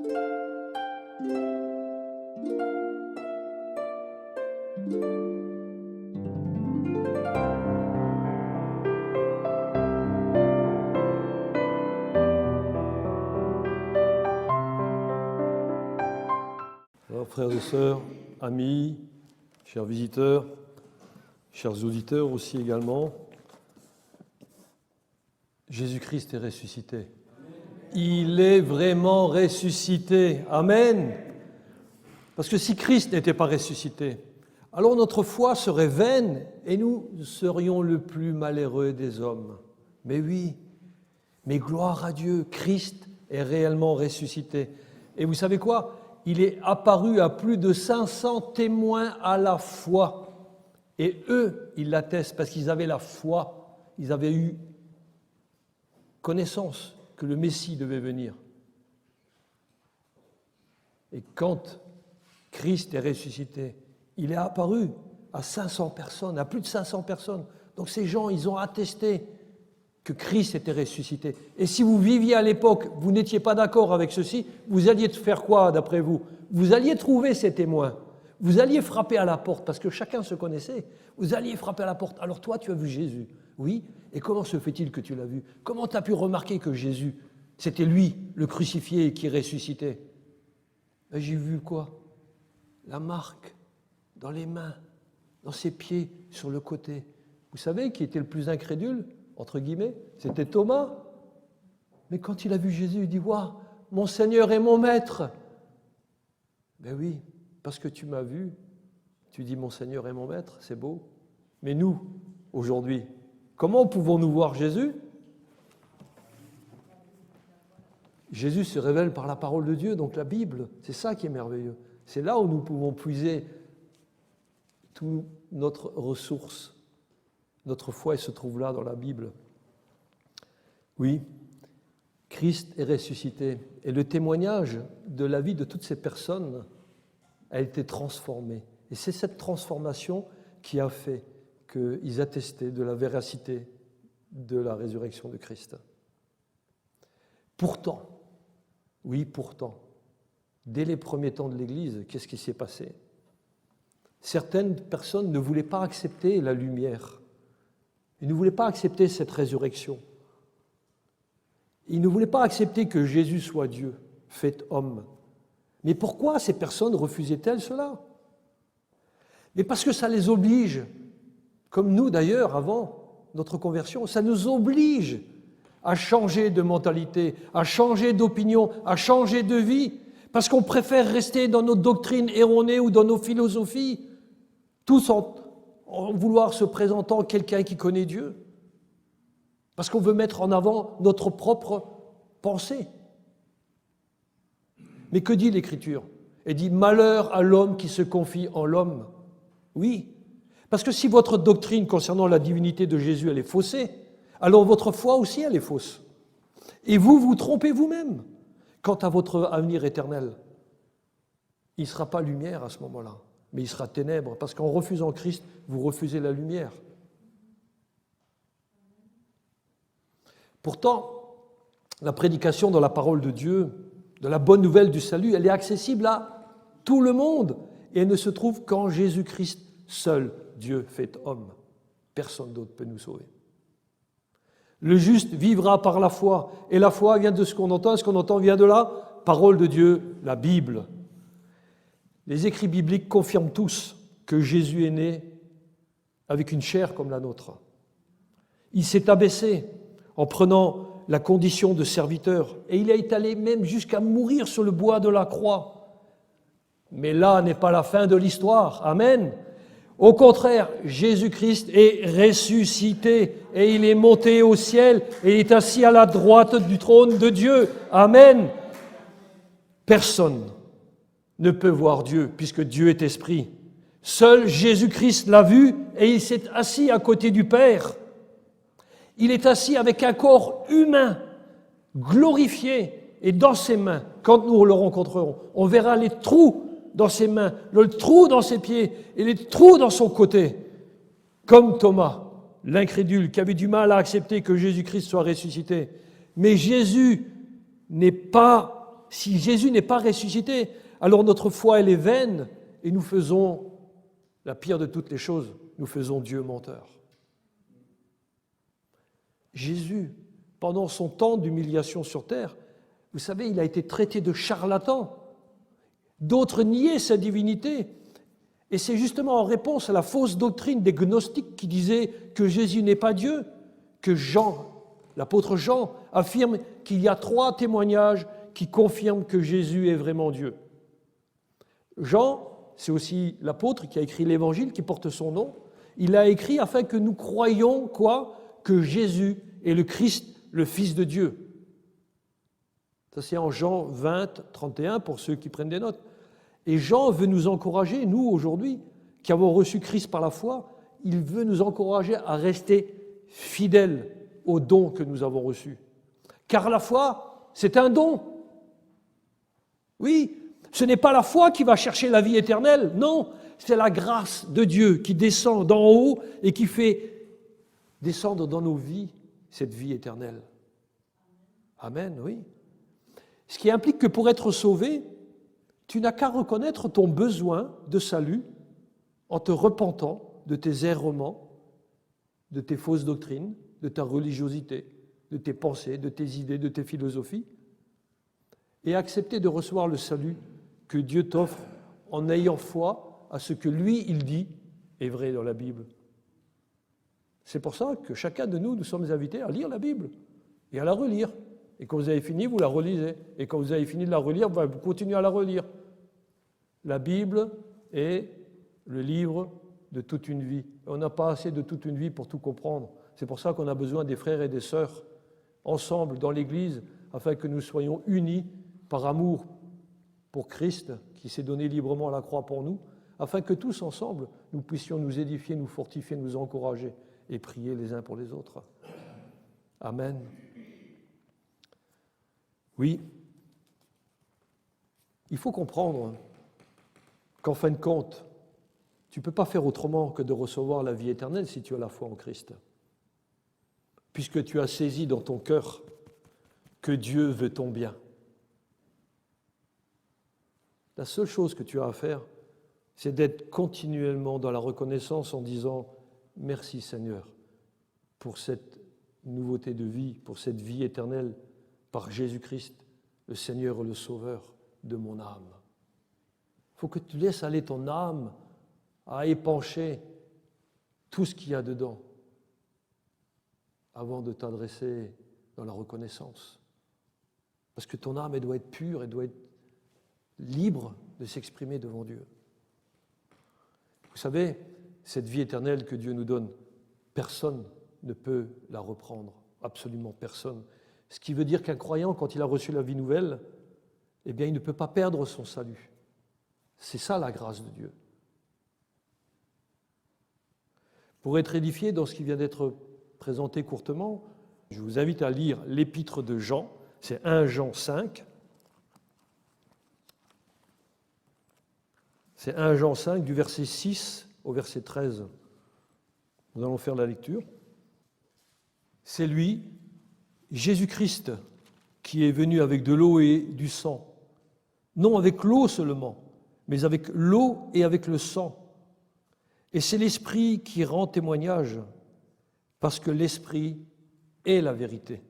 Alors, frères et sœurs, amis, chers visiteurs, chers auditeurs aussi également, Jésus-Christ est ressuscité. Il est vraiment ressuscité. Amen. Parce que si Christ n'était pas ressuscité, alors notre foi serait vaine et nous serions le plus malheureux des hommes. Mais oui, mais gloire à Dieu, Christ est réellement ressuscité. Et vous savez quoi ? Il est apparu à plus de 500 témoins à la fois. Et eux, ils l'attestent parce qu'ils avaient la foi, ils avaient eu connaissance que le Messie devait venir. Et quand Christ est ressuscité, il est apparu à 500 personnes, à plus de 500 personnes. Donc ces gens, ils ont attesté que Christ était ressuscité. Et si vous viviez à l'époque, vous n'étiez pas d'accord avec ceci, vous alliez faire quoi d'après vous ? Vous alliez trouver ces témoins. Vous alliez frapper à la porte, parce que chacun se connaissait. Vous alliez frapper à la porte. Alors toi, tu as vu Jésus. Oui. Et comment se fait-il que tu l'as vu ? Comment tu as pu remarquer que Jésus, c'était lui, le crucifié, qui ressuscitait ? Et j'ai vu quoi ? La marque dans les mains, dans ses pieds, sur le côté. Vous savez qui était le plus incrédule, entre guillemets ? C'était Thomas. Mais quand il a vu Jésus, il dit « Waouh, mon Seigneur et mon Maître !» Ben oui, parce que tu m'as vu, tu dis « Mon Seigneur et mon Maître », c'est beau. Mais nous, aujourd'hui, comment pouvons-nous voir Jésus ? Jésus se révèle par la parole de Dieu, donc la Bible. C'est ça qui est merveilleux. C'est là où nous pouvons puiser toute notre ressource. Notre foi, elle se trouve là, dans la Bible. Oui, Christ est ressuscité. Et le témoignage de la vie de toutes ces personnes a été transformé. Et c'est cette transformation qui a fait qu'ils attestaient de la véracité de la résurrection de Christ. Pourtant, oui, pourtant, dès les premiers temps de l'Église, qu'est-ce qui s'est passé ? Certaines personnes ne voulaient pas accepter la lumière. Ils ne voulaient pas accepter cette résurrection. Ils ne voulaient pas accepter que Jésus soit Dieu, fait homme. Mais pourquoi ces personnes refusaient-elles cela ? Mais parce que ça les oblige, comme nous d'ailleurs avant notre conversion, ça nous oblige à changer de mentalité, à changer d'opinion, à changer de vie, parce qu'on préfère rester dans nos doctrines erronées ou dans nos philosophies, tous en vouloir se présentant quelqu'un qui connaît Dieu, parce qu'on veut mettre en avant notre propre pensée. Mais que dit l'Écriture ? Elle dit « Malheur à l'homme qui se confie en l'homme ». Oui, parce que si votre doctrine concernant la divinité de Jésus, elle est faussée, alors votre foi aussi, elle est fausse. Et vous vous trompez vous-même quant à votre avenir éternel. Il ne sera pas lumière à ce moment-là, mais il sera ténèbres, parce qu'en refusant Christ, vous refusez la lumière. Pourtant, la prédication dans la parole de Dieu, de la bonne nouvelle du salut, elle est accessible à tout le monde et elle ne se trouve qu'en Jésus-Christ, seul Dieu fait homme. Personne d'autre peut nous sauver. Le juste vivra par la foi, et la foi vient de ce qu'on entend, et ce qu'on entend vient de la parole de Dieu, la Bible. Les écrits bibliques confirment tous que Jésus est né avec une chair comme la nôtre. Il s'est abaissé en prenant la condition de serviteur, et il est allé même jusqu'à mourir sur le bois de la croix. Mais là n'est pas la fin de l'histoire. Amen. Au contraire, Jésus-Christ est ressuscité et il est monté au ciel et il est assis à la droite du trône de Dieu. Amen. Personne ne peut voir Dieu puisque Dieu est esprit. Seul Jésus-Christ l'a vu et il s'est assis à côté du Père. Il est assis avec un corps humain, glorifié, et dans ses mains, quand nous le rencontrerons, on verra les trous dans ses mains, le trou dans ses pieds et les trous dans son côté. Comme Thomas, l'incrédule, qui avait du mal à accepter que Jésus-Christ soit ressuscité. Mais Jésus n'est pas si Jésus n'est pas ressuscité, alors notre foi, elle est vaine et nous faisons la pire de toutes les choses, nous faisons Dieu menteur. Jésus, pendant son temps d'humiliation sur terre, vous savez, il a été traité de charlatan. D'autres niaient sa divinité. Et c'est justement en réponse à la fausse doctrine des gnostiques qui disaient que Jésus n'est pas Dieu, que Jean, l'apôtre Jean, affirme qu'il y a 3 témoignages qui confirment que Jésus est vraiment Dieu. Jean, c'est aussi l'apôtre qui a écrit l'évangile qui porte son nom. Il a écrit afin que nous croyions quoi ? Que Jésus est le Christ, le Fils de Dieu. Ça, c'est en Jean 20, 31, pour ceux qui prennent des notes. Et Jean veut nous encourager, nous, aujourd'hui, qui avons reçu Christ par la foi, il veut nous encourager à rester fidèles au don que nous avons reçu. Car la foi, c'est un don. Oui, ce n'est pas la foi qui va chercher la vie éternelle, non, c'est la grâce de Dieu qui descend d'en haut et qui fait descendre dans nos vies cette vie éternelle. Amen, oui. Ce qui implique que pour être sauvé, tu n'as qu'à reconnaître ton besoin de salut en te repentant de tes errements, de tes fausses doctrines, de ta religiosité, de tes pensées, de tes idées, de tes philosophies, et accepter de recevoir le salut que Dieu t'offre en ayant foi à ce que lui, il dit, est vrai dans la Bible. C'est pour ça que chacun de nous, nous sommes invités à lire la Bible et à la relire. Et quand vous avez fini, vous la relisez. Et quand vous avez fini de la relire, vous continuez à la relire. La Bible est le livre de toute une vie. On n'a pas assez de toute une vie pour tout comprendre. C'est pour ça qu'on a besoin des frères et des sœurs ensemble dans l'Église, afin que nous soyons unis par amour pour Christ, qui s'est donné librement à la croix pour nous, afin que tous ensemble, nous puissions nous édifier, nous fortifier, nous encourager et prier les uns pour les autres. Amen. Oui, il faut comprendre qu'en fin de compte, tu ne peux pas faire autrement que de recevoir la vie éternelle si tu as la foi en Christ. Puisque tu as saisi dans ton cœur que Dieu veut ton bien. La seule chose que tu as à faire, c'est d'être continuellement dans la reconnaissance en disant « Merci Seigneur pour cette nouveauté de vie, pour cette vie éternelle par Jésus-Christ, le Seigneur et le Sauveur de mon âme. » Il faut que tu laisses aller ton âme à épancher tout ce qu'il y a dedans avant de t'adresser dans la reconnaissance. Parce que ton âme, elle doit être pure, elle doit être libre de s'exprimer devant Dieu. Vous savez, cette vie éternelle que Dieu nous donne, personne ne peut la reprendre, absolument personne. Ce qui veut dire qu'un croyant, quand il a reçu la vie nouvelle, eh bien, il ne peut pas perdre son salut. C'est ça la grâce de Dieu. Pour être édifié dans ce qui vient d'être présenté courtement, je vous invite à lire l'épître de Jean, c'est 1 Jean 5. C'est 1 Jean 5, du verset 6 au verset 13. Nous allons faire la lecture. C'est lui, Jésus-Christ, qui est venu avec de l'eau et du sang. Non avec l'eau seulement, mais avec l'eau et avec le sang. Et c'est l'Esprit qui rend témoignage, parce que l'Esprit est la vérité.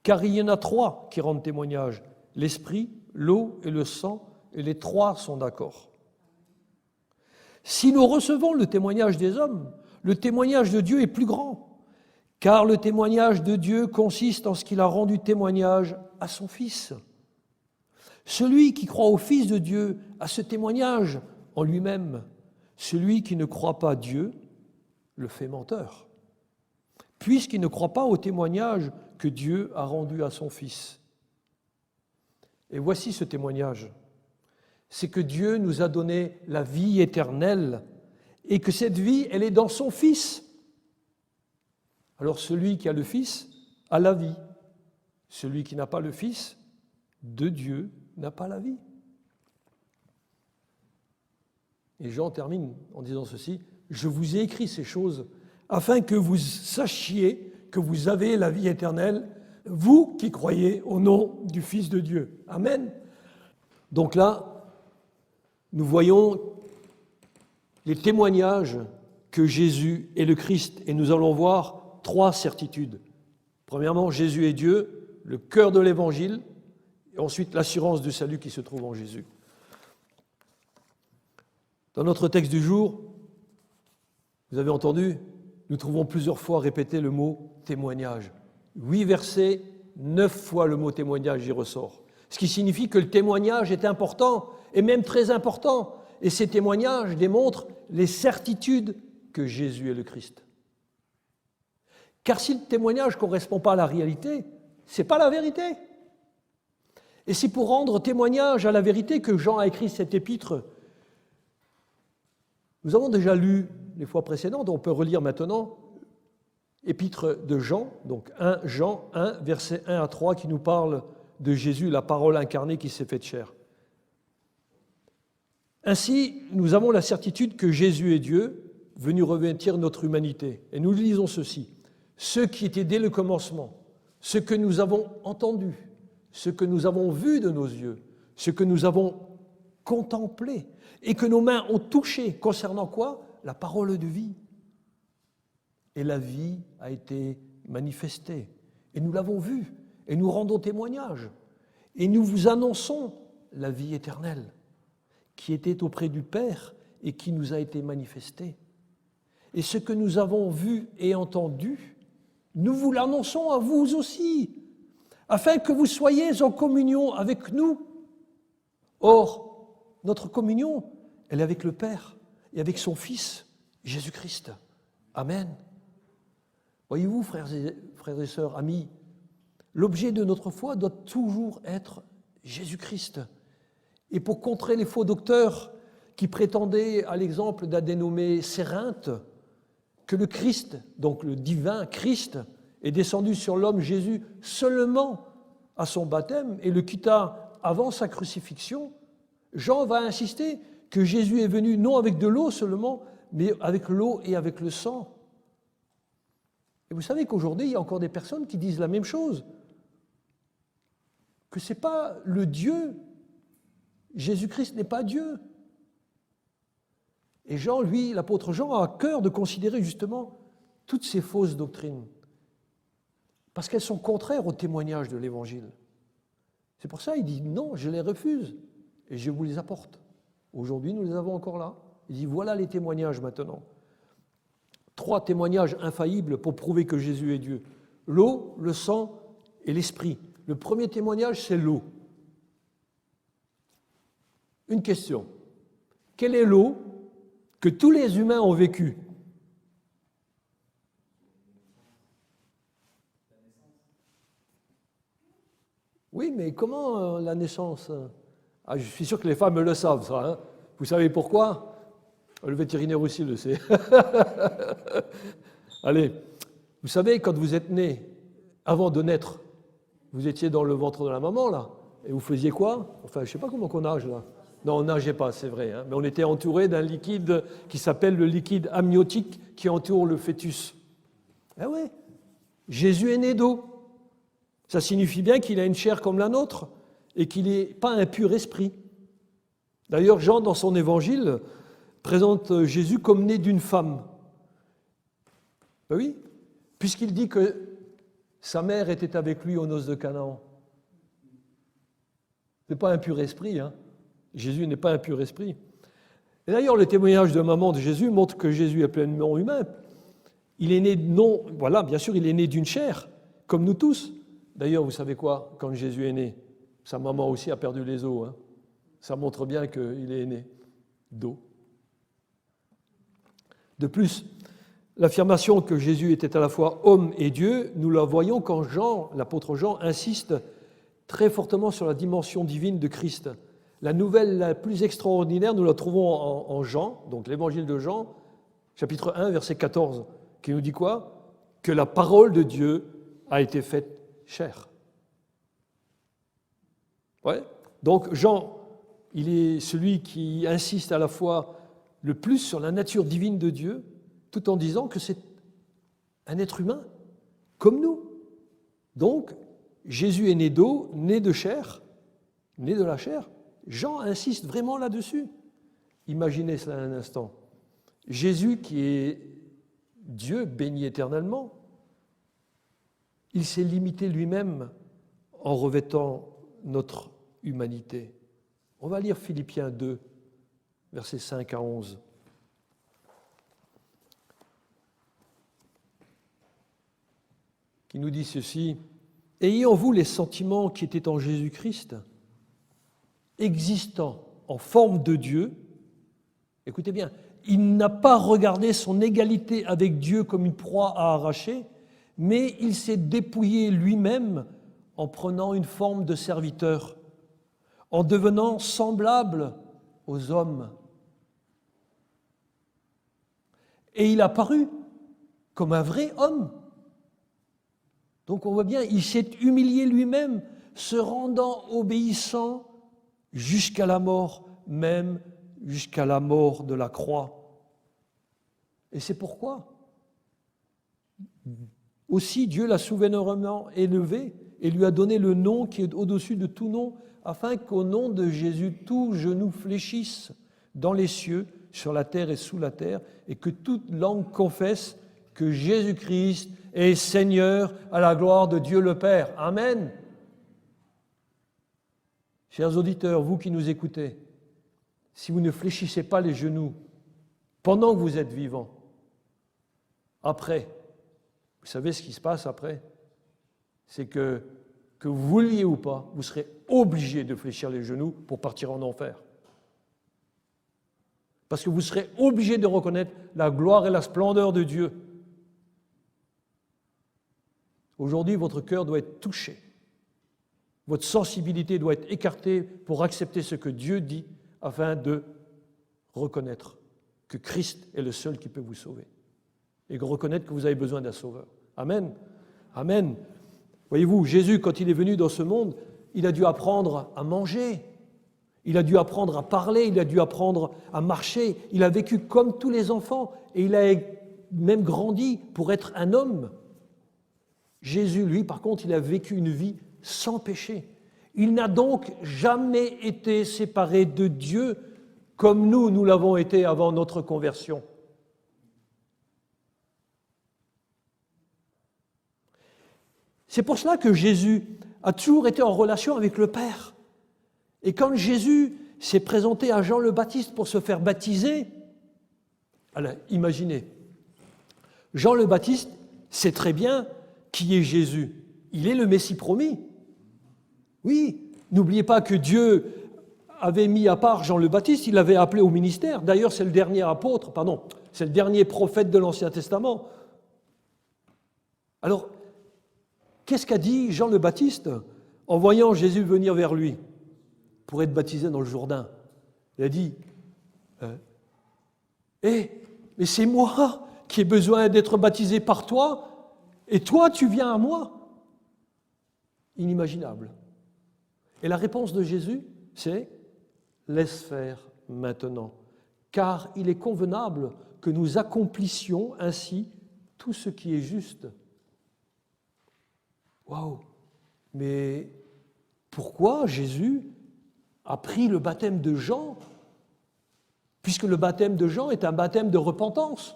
Car il y en a 3 qui rendent témoignage, l'Esprit, l'eau et le sang, et les 3 sont d'accord. Si nous recevons le témoignage des hommes, le témoignage de Dieu est plus grand, car le témoignage de Dieu consiste en ce qu'il a rendu témoignage à son Fils. Celui qui croit au Fils de Dieu a ce témoignage en lui-même. Celui qui ne croit pas Dieu le fait menteur, puisqu'il ne croit pas au témoignage que Dieu a rendu à son Fils. Et voici ce témoignage. C'est que Dieu nous a donné la vie éternelle et que cette vie, elle est dans son Fils. Alors celui qui a le Fils a la vie. Celui qui n'a pas le Fils de Dieu n'a pas la vie. Et Jean termine en disant ceci, « Je vous ai écrit ces choses afin que vous sachiez que vous avez la vie éternelle, vous qui croyez au nom du Fils de Dieu. Amen. Donc là, nous voyons les témoignages que Jésus est le Christ, et nous allons voir 3 certitudes. Premièrement, Jésus est Dieu, le cœur de l'Évangile, et ensuite l'assurance du salut qui se trouve en Jésus. Dans notre texte du jour, vous avez entendu, nous trouvons plusieurs fois répéter le mot témoignage. 8 versets, 9 fois le mot témoignage y ressort. Ce qui signifie que le témoignage est important, et même très important. Et ces témoignages démontrent les certitudes que Jésus est le Christ. Car si le témoignage ne correspond pas à la réalité, ce n'est pas la vérité. Et c'est pour rendre témoignage à la vérité que Jean a écrit cette épître. Nous avons déjà lu les fois précédentes, on peut relire maintenant, épître de Jean, donc 1 Jean 1, versets 1 à 3, qui nous parle de Jésus, la parole incarnée qui s'est faite chair. Ainsi, nous avons la certitude que Jésus est Dieu, venu revêtir notre humanité. Et nous lisons ceci. Ce qui était dès le commencement, ce que nous avons entendu, ce que nous avons vu de nos yeux, ce que nous avons contemplé et que nos mains ont touché, concernant quoi? La parole de vie. Et la vie a été manifestée. Et nous l'avons vue. Et nous rendons témoignage. Et nous vous annonçons la vie éternelle qui était auprès du Père et qui nous a été manifestée. Et ce que nous avons vu et entendu, nous vous l'annonçons à vous aussi, afin que vous soyez en communion avec nous. Or, notre communion, elle est avec le Père et avec son Fils, Jésus-Christ. Amen. Voyez-vous, frères et sœurs, amis, l'objet de notre foi doit toujours être Jésus-Christ. Et pour contrer les faux docteurs qui prétendaient, à l'exemple d'un dénommé Cérinthe, que le Christ, donc le divin Christ, est descendu sur l'homme Jésus seulement à son baptême et le quitta avant sa crucifixion, Jean va insister que Jésus est venu non avec de l'eau seulement, mais avec l'eau et avec le sang. Et vous savez qu'aujourd'hui, il y a encore des personnes qui disent la même chose, que ce n'est pas le Dieu, Jésus-Christ n'est pas Dieu. Et Jean, lui, l'apôtre Jean, a à cœur de considérer justement toutes ces fausses doctrines, parce qu'elles sont contraires au témoignage de l'Évangile. C'est pour ça qu'il dit non, je les refuse et je vous les apporte. Aujourd'hui, nous les avons encore là. Il dit voilà les témoignages maintenant. 3 témoignages infaillibles pour prouver que Jésus est Dieu. L'eau, le sang et l'esprit. Le premier témoignage, c'est l'eau. Une question. Quelle est l'eau que tous les humains ont vécue? Oui, mais comment la naissance? Ah, je suis sûr que les femmes le savent, ça. Hein. Vous savez pourquoi? Le vétérinaire aussi le sait. Allez, vous savez, quand vous êtes né, avant de naître, vous étiez dans le ventre de la maman, là, et vous faisiez quoi? Enfin, je ne sais pas comment on nage, là. Non, on ne nageait pas, c'est vrai, hein, mais on était entouré d'un liquide qui s'appelle le liquide amniotique qui entoure le fœtus. Ah ouais, Jésus est né d'eau. Ça signifie bien qu'il a une chair comme la nôtre et qu'il n'est pas un pur esprit. D'ailleurs, Jean, dans son évangile, présente Jésus comme né d'une femme. Ben oui, puisqu'il dit que sa mère était avec lui aux noces de Canaan. Ce n'est pas un pur esprit, hein. Jésus n'est pas un pur esprit. Et d'ailleurs, le témoignage de maman de Jésus montre que Jésus est pleinement humain. Il est né non, voilà, bien sûr, il est né d'une chair, comme nous tous. D'ailleurs, vous savez quoi? Quand Jésus est né, sa maman aussi a perdu les os. Hein. Ça montre bien qu'il est né d'eau. De plus, l'affirmation que Jésus était à la fois homme et Dieu, nous la voyons quand Jean, l'apôtre Jean, insiste très fortement sur la dimension divine de Christ. La nouvelle la plus extraordinaire, nous la trouvons en Jean, donc l'évangile de Jean, chapitre 1, verset 14, qui nous dit quoi? Que la parole de Dieu a été faite chair. Ouais. Donc Jean, il est celui qui insiste à la fois le plus sur la nature divine de Dieu, tout en disant que c'est un être humain, comme nous. Donc, Jésus est né d'eau, né de chair, né de la chair. Jean insiste vraiment là-dessus. Imaginez cela un instant. Jésus qui est Dieu, béni éternellement, il s'est limité lui-même en revêtant notre humanité. On va lire Philippiens 2, versets 5 à 11. Qui nous dit ceci: « Ayez en vous les sentiments qui étaient en Jésus-Christ, existant en forme de Dieu. » Écoutez bien, il n'a pas regardé son égalité avec Dieu comme une proie à arracher, mais il s'est dépouillé lui-même en prenant une forme de serviteur, en devenant semblable aux hommes. Et il a paru comme un vrai homme. Donc on voit bien, il s'est humilié lui-même, se rendant obéissant jusqu'à la mort, même jusqu'à la mort de la croix. Et c'est pourquoi aussi Dieu l'a souverainement élevé et lui a donné le nom qui est au-dessus de tout nom, afin qu'au nom de Jésus, tout genou fléchisse dans les cieux, sur la terre et sous la terre, et que toute langue confesse que Jésus-Christ est Seigneur à la gloire de Dieu le Père. Amen. Chers auditeurs, vous qui nous écoutez, si vous ne fléchissez pas les genoux pendant que vous êtes vivant, après, vous savez ce qui se passe après? C'est que vous vouliez ou pas, vous serez obligé de fléchir les genoux pour partir en enfer. Parce que vous serez obligé de reconnaître la gloire et la splendeur de Dieu. Aujourd'hui, votre cœur doit être touché. Votre sensibilité doit être écartée pour accepter ce que Dieu dit afin de reconnaître que Christ est le seul qui peut vous sauver. Et de reconnaître que vous avez besoin d'un sauveur. Amen. Amen. Voyez-vous, Jésus, quand il est venu dans ce monde, il a dû apprendre à manger, il a dû apprendre à parler, il a dû apprendre à marcher. Il a vécu comme tous les enfants et il a même grandi pour être un homme. Jésus, lui, par contre, il a vécu une vie sans péché. Il n'a donc jamais été séparé de Dieu comme nous l'avons été avant notre conversion. C'est pour cela que Jésus a toujours été en relation avec le Père. Et quand Jésus s'est présenté à Jean le Baptiste pour se faire baptiser, alors imaginez, Jean le Baptiste sait très bien qui est Jésus. Il est le Messie promis. Oui, n'oubliez pas que Dieu avait mis à part Jean le Baptiste, il l'avait appelé au ministère. D'ailleurs, c'est le dernier apôtre, c'est le dernier prophète de l'Ancien Testament. Alors, qu'est-ce qu'a dit Jean le Baptiste en voyant Jésus venir vers lui pour être baptisé dans le Jourdain? Il a dit mais c'est moi qui ai besoin d'être baptisé par toi, et toi tu viens à moi. Inimaginable. Et la réponse de Jésus, c'est « laisse faire maintenant, car il est convenable que nous accomplissions ainsi tout ce qui est juste. » Waouh! Mais pourquoi Jésus a pris le baptême de Jean, puisque le baptême de Jean est un baptême de repentance?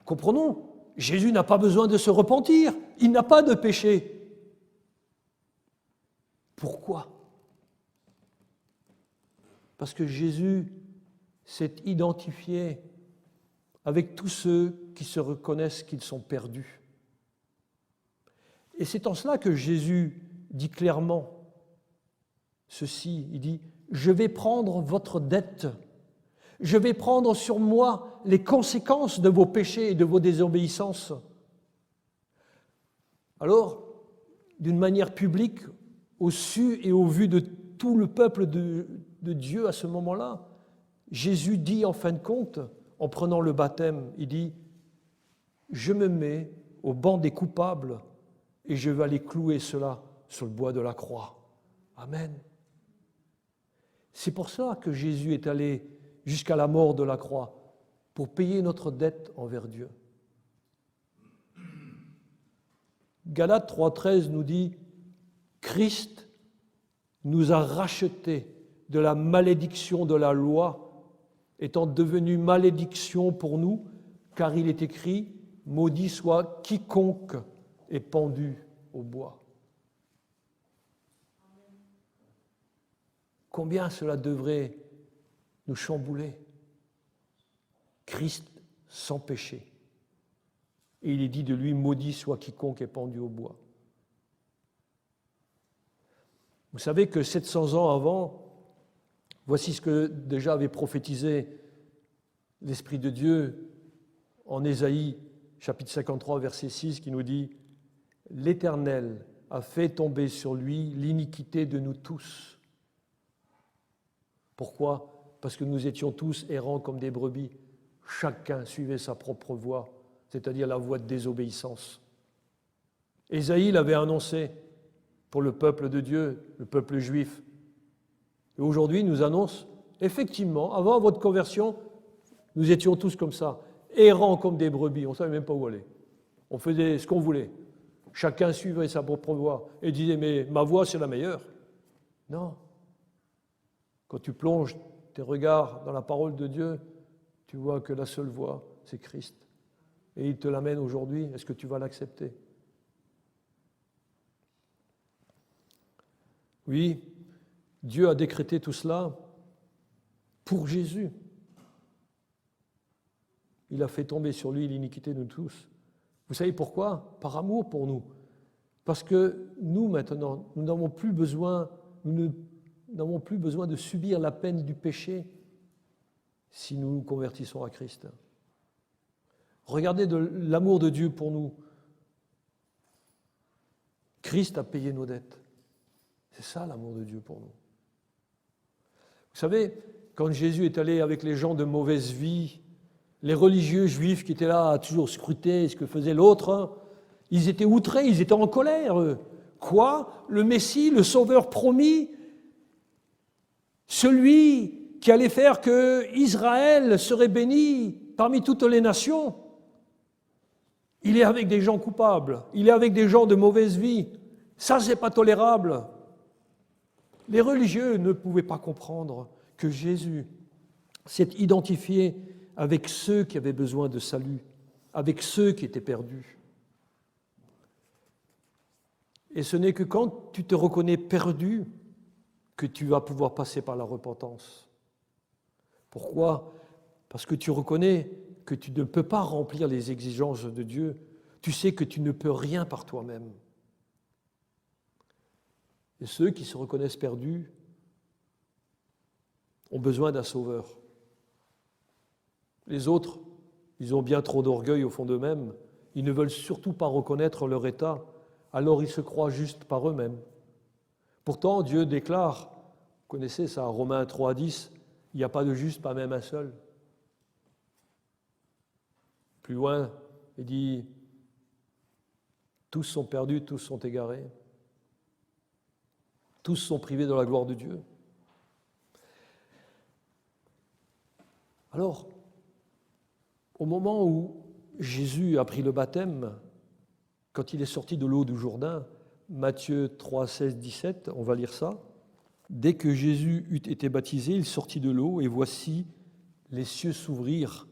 Comprenons, Jésus n'a pas besoin de se repentir, il n'a pas de péché. Pourquoi? Parce que Jésus s'est identifié avec tous ceux qui se reconnaissent qu'ils sont perdus. Et c'est en cela que Jésus dit clairement ceci, il dit « Je vais prendre votre dette, je vais prendre sur moi les conséquences de vos péchés et de vos désobéissances. » Alors, d'une manière publique, au su et au vu de tout le peuple de Dieu à ce moment-là, Jésus dit en fin de compte, en prenant le baptême, il dit « Je me mets au banc des coupables et je vais aller clouer cela sur le bois de la croix. » Amen. C'est pour ça que Jésus est allé jusqu'à la mort de la croix, pour payer notre dette envers Dieu. Galates 3,13 nous dit « Christ nous a rachetés de la malédiction de la loi, étant devenu malédiction pour nous, car il est écrit « Maudit soit quiconque est pendu au bois ». Combien cela devrait nous chambouler. Christ sans péché. Et il est dit de lui, maudit soit quiconque est pendu au bois. Vous savez que 700 ans avant, voici ce que déjà avait prophétisé l'Esprit de Dieu en Ésaïe, chapitre 53, verset 6, qui nous dit « L'Éternel a fait tomber sur lui l'iniquité de nous tous. » Pourquoi ? Parce que nous étions tous errants comme des brebis. Chacun suivait sa propre voie, c'est-à-dire la voie de désobéissance. Ésaïe l'avait annoncé pour le peuple de Dieu, le peuple juif. Et aujourd'hui, il nous annonce, effectivement, avant votre conversion, nous étions tous comme ça, errants comme des brebis, on ne savait même pas où aller. On faisait ce qu'on voulait. Chacun suivait sa propre voie et disait, mais ma voie, c'est la meilleure. Non. Quand tu plonges tes regards dans la parole de Dieu, tu vois que la seule voie, c'est Christ. Et il te l'amène aujourd'hui. Est-ce que tu vas l'accepter ? Oui, Dieu a décrété tout cela pour Jésus. Il a fait tomber sur lui l'iniquité de nous tous. Vous savez pourquoi ? Par amour pour nous. Parce que nous, maintenant, nous n'avons plus besoin de subir la peine du péché si nous nous convertissons à Christ. Regardez l'amour de Dieu pour nous. Christ a payé nos dettes. C'est ça l'amour de Dieu pour nous. Vous savez, quand Jésus est allé avec les gens de mauvaise vie, les religieux juifs qui étaient là à toujours scruter ce que faisait l'autre, ils étaient outrés, ils étaient en colère. Quoi ? Le Messie, le Sauveur promis, celui qui allait faire que Israël serait béni parmi toutes les nations, il est avec des gens coupables, il est avec des gens de mauvaise vie. Ça, c'est pas tolérable. Les religieux ne pouvaient pas comprendre que Jésus s'est identifié avec ceux qui avaient besoin de salut, avec ceux qui étaient perdus. Et ce n'est que quand tu te reconnais perdu que tu vas pouvoir passer par la repentance. Pourquoi ? Parce que tu reconnais que tu ne peux pas remplir les exigences de Dieu. Tu sais que tu ne peux rien par toi-même. Et ceux qui se reconnaissent perdus ont besoin d'un sauveur. Les autres, ils ont bien trop d'orgueil au fond d'eux-mêmes. Ils ne veulent surtout pas reconnaître leur état. Alors ils se croient justes par eux-mêmes. Pourtant, Dieu déclare, vous connaissez ça, Romains 3,10, il n'y a pas de juste, pas même un seul. Plus loin, il dit, tous sont perdus, tous sont égarés. Tous sont privés de la gloire de Dieu. Alors, au moment où Jésus a pris le baptême, quand il est sorti de l'eau du Jourdain, Matthieu 3, 16, 17, on va lire ça. Dès que Jésus eut été baptisé, il sortit de l'eau, et voici, les cieux s'ouvrirent.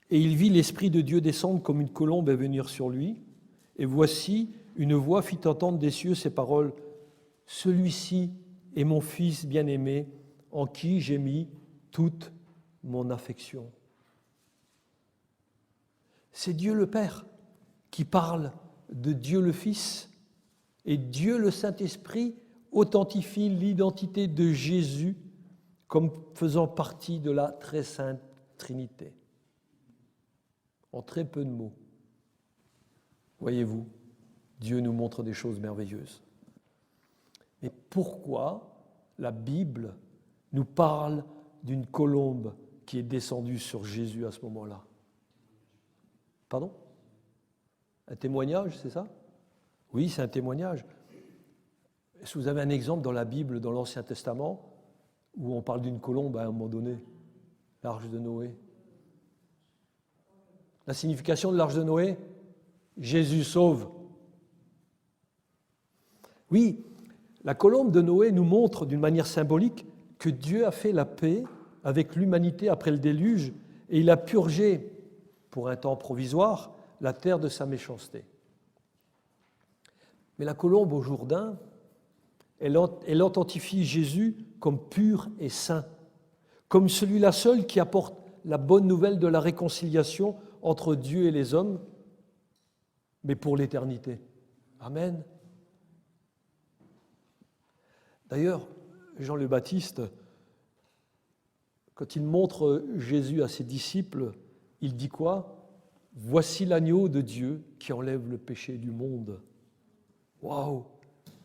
Et il vit l'Esprit de Dieu descendre comme une colombe et venir sur lui. Et voici, une voix fit entendre des cieux ces paroles. Celui-ci est mon Fils bien-aimé, en qui j'ai mis toute mon affection. C'est Dieu le Père qui parle de Dieu le Fils, et Dieu le Saint-Esprit authentifie l'identité de Jésus comme faisant partie de la très sainte Trinité. En très peu de mots, voyez-vous, Dieu nous montre des choses merveilleuses. Mais pourquoi la Bible nous parle d'une colombe qui est descendue sur Jésus à ce moment-là ? Pardon ? Un témoignage, c'est ça ? Oui, c'est un témoignage. Est-ce que vous avez un exemple dans la Bible, dans l'Ancien Testament, où on parle d'une colombe à un moment donné ? L'arche de Noé. La signification de l'arche de Noé ? Jésus sauve. Oui, la colombe de Noé nous montre d'une manière symbolique que Dieu a fait la paix avec l'humanité après le déluge et il a purgé, pour un temps provisoire, la terre de sa méchanceté. Mais la colombe au Jourdain, elle authentifie Jésus comme pur et saint, comme celui-là seul qui apporte la bonne nouvelle de la réconciliation entre Dieu et les hommes, mais pour l'éternité. Amen. D'ailleurs, Jean le Baptiste, quand il montre Jésus à ses disciples, il dit quoi? « Voici l'agneau de Dieu qui enlève le péché du monde. » Waouh!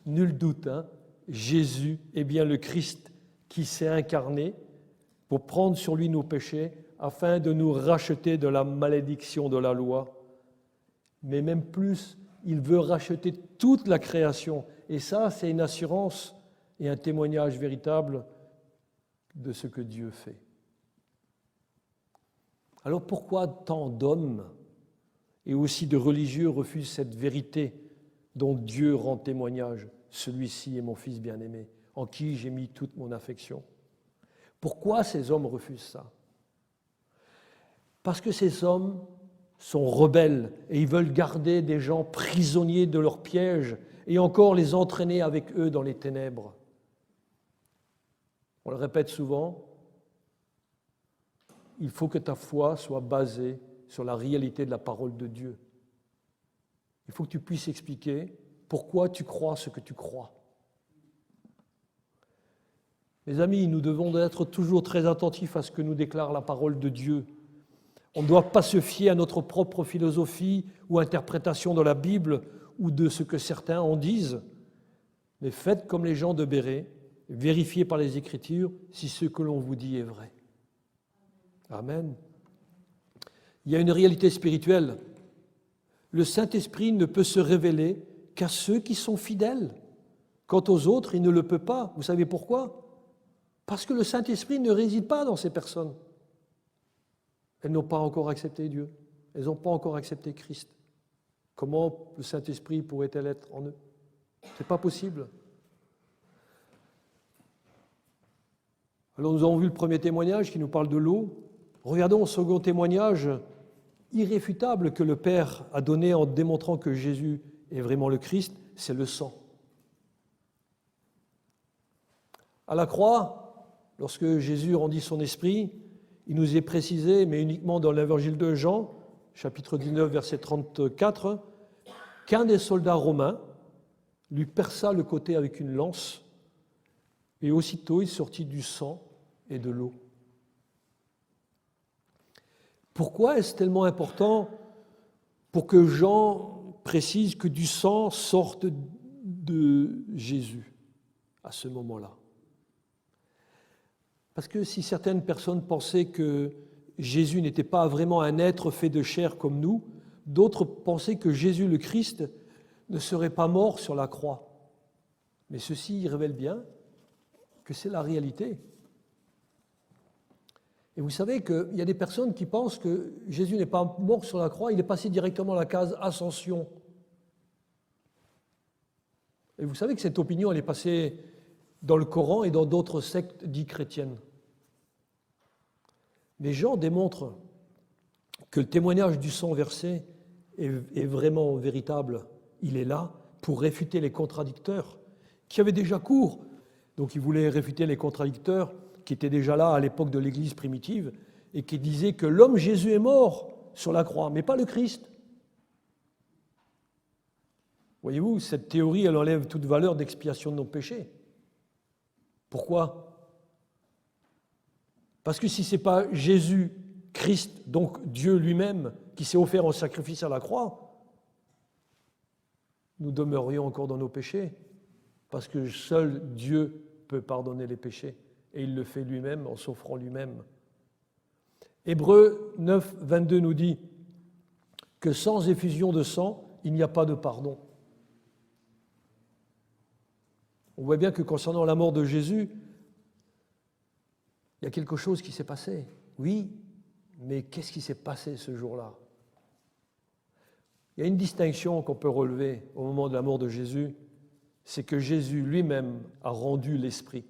Nul doute, hein? Jésus est bien le Christ qui s'est incarné pour prendre sur lui nos péchés afin de nous racheter de la malédiction de la loi. Mais même plus, il veut racheter toute la création. Et ça, c'est une assurance et un témoignage véritable de ce que Dieu fait. Alors pourquoi tant d'hommes et aussi de religieux refusent cette vérité dont Dieu rend témoignage? Celui-ci est mon Fils bien-aimé, en qui j'ai mis toute mon affection. Pourquoi ces hommes refusent ça? Parce que ces hommes sont rebelles et ils veulent garder des gens prisonniers de leurs pièges et encore les entraîner avec eux dans les ténèbres. On le répète souvent, il faut que ta foi soit basée sur la réalité de la parole de Dieu. Il faut que tu puisses expliquer pourquoi tu crois ce que tu crois. Mes amis, nous devons être toujours très attentifs à ce que nous déclare la parole de Dieu. On ne doit pas se fier à notre propre philosophie ou interprétation de la Bible ou de ce que certains en disent, mais faites comme les gens de Béret, vérifiez par les Écritures si ce que l'on vous dit est vrai. Amen. Il y a une réalité spirituelle. Le Saint-Esprit ne peut se révéler qu'à ceux qui sont fidèles. Quant aux autres, il ne le peut pas. Vous savez pourquoi? Parce que le Saint-Esprit ne réside pas dans ces personnes. Elles n'ont pas encore accepté Dieu. Elles n'ont pas encore accepté Christ. Comment le Saint-Esprit pourrait-elle être en eux? Ce n'est pas possible. Alors nous avons vu le premier témoignage qui nous parle de l'eau. Regardons le second témoignage irréfutable que le Père a donné en démontrant que Jésus est vraiment le Christ, c'est le sang. À la croix, lorsque Jésus rendit son esprit, il nous est précisé, mais uniquement dans l'évangile de Jean, chapitre 19, verset 34, qu'un des soldats romains lui perça le côté avec une lance, et aussitôt il sortit du sang et de l'eau. Pourquoi est-ce tellement important pour que Jean précise que du sang sorte de Jésus à ce moment-là? Parce que si certaines personnes pensaient que Jésus n'était pas vraiment un être fait de chair comme nous, d'autres pensaient que Jésus le Christ ne serait pas mort sur la croix. Mais ceci révèle bien que c'est la réalité. Et vous savez qu'il y a des personnes qui pensent que Jésus n'est pas mort sur la croix, il est passé directement à la case ascension. Et vous savez que cette opinion, elle est passée dans le Coran et dans d'autres sectes dites chrétiennes. Mais Jean démontre que le témoignage du sang versé est vraiment véritable. Il est là pour réfuter les contradicteurs qui avaient déjà cours. Donc il voulait réfuter les contradicteurs qui étaient déjà là à l'époque de l'Église primitive et qui disaient que l'homme Jésus est mort sur la croix, mais pas le Christ. Voyez-vous, cette théorie, elle enlève toute valeur d'expiation de nos péchés. Pourquoi? Parce que si ce n'est pas Jésus, Christ, donc Dieu lui-même, qui s'est offert en sacrifice à la croix, nous demeurions encore dans nos péchés, parce que seul Dieu peut pardonner les péchés, et il le fait lui-même en s'offrant lui-même. Hébreux 9, 22 nous dit que sans effusion de sang, il n'y a pas de pardon. On voit bien que concernant la mort de Jésus, il y a quelque chose qui s'est passé. Oui, mais qu'est-ce qui s'est passé ce jour-là? Il y a une distinction qu'on peut relever au moment de la mort de Jésus, c'est que Jésus lui-même a rendu l'Esprit.